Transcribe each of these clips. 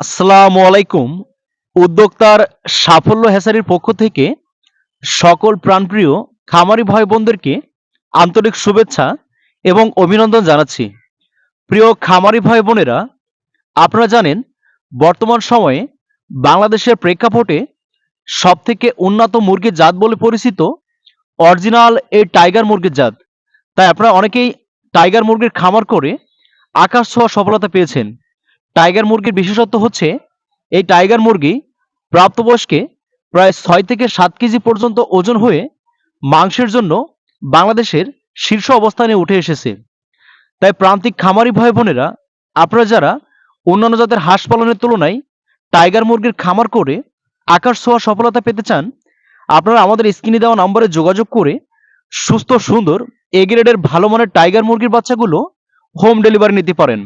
আসসালামু আলাইকুম। উদ্যোক্তার সাফল্য হ্যাচারির পক্ষ থেকে সকল প্রাণপ্রিয় খামারি ভাই বোনদেরকে আন্তরিক শুভেচ্ছা এবং অভিনন্দন জানাচ্ছি। প্রিয় খামারি ভাই বোনেরা, আপনারা জানেন বর্তমান সময়ে বাংলাদেশের প্রেক্ষাপটে সবথেকে উন্নত মুরগির জাত বলে পরিচিত অরিজিনাল এই টাইগার মুরগির জাত। তাই আপনারা অনেকেই টাইগার মুরগির খামার করে আকাশ ছোঁয়া সফলতা পেয়েছেন। টাইগার মুরগির বিশেষত্ব হচ্ছে এই টাইগার মুরগি প্রাপ্তবয়স্কে প্রায় 6 থেকে 7 কেজি পর্যন্ত ওজন হয়ে মাংসের জন্য বাংলাদেশের শীর্ষ অবস্থানে উঠে এসেছে। তাই প্রান্তিক খামারি ভাই বোনেরা, আপনারা যারা অন্যান্য জাতের হাঁস পালনের তুলনায় টাইগার মুরগির খামার করে আকাশ ছোঁয়া সফলতা পেতে চান, আপনারা আমাদের স্ক্রিনে দেওয়া নম্বরে যোগাযোগ করে সুস্থ সুন্দর এ গ্রেডের ভালো মানের টাইগার মুরগির বাচ্চাগুলো হোম ডেলিভারি নিতে পারেন।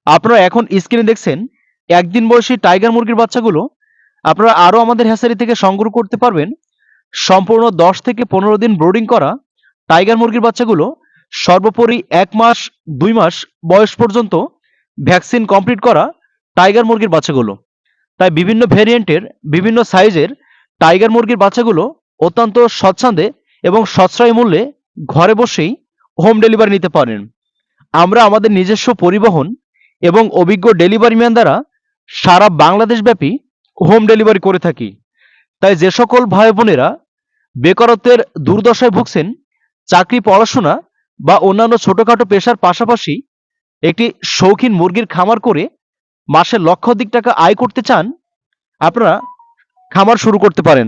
আপনারা এখন স্ক্রিনে দেখছেন একদিন বয়সী টাইগার মুরগির বাচ্চাগুলো আপনারা আরও আমাদের হ্যাচারি থেকে সংগ্রহ করতে পারবেন। সম্পূর্ণ 10 থেকে 15 দিন ব্রোডিং করা টাইগার মুরগির বাচ্চাগুলো সর্বোপরি 1 মাস 2 মাস বয়স পর্যন্ত ভ্যাকসিন কমপ্লিট করা টাইগার মুরগির বাচ্চাগুলো। তাই বিভিন্ন ভ্যারিয়েন্টের বিভিন্ন সাইজের টাইগার মুরগির বাচ্চাগুলো অত্যন্ত স্বচ্ছন্দে এবং সাশ্রয়ী মূল্যে ঘরে বসেই হোম ডেলিভারি নিতে পারেন। আমরা আমাদের নিজস্ব পরিবহন এবং অভিজ্ঞ ডেলিভারি ম্যান দ্বারা সারা বাংলাদেশব্যাপী হোম ডেলিভারি করে থাকি। তাই যে সকল ভাই বোনেরা বেকারত্বের দুর্দশায় ভুগছেন, চাকরি, পড়াশোনা বা অন্যান্য ছোটখাটো পেশার পাশাপাশি একটি শৌখিন মুরগির খামার করে মাসে লক্ষাধিক টাকা আয় করতে চান, আপনারা খামার শুরু করতে পারেন।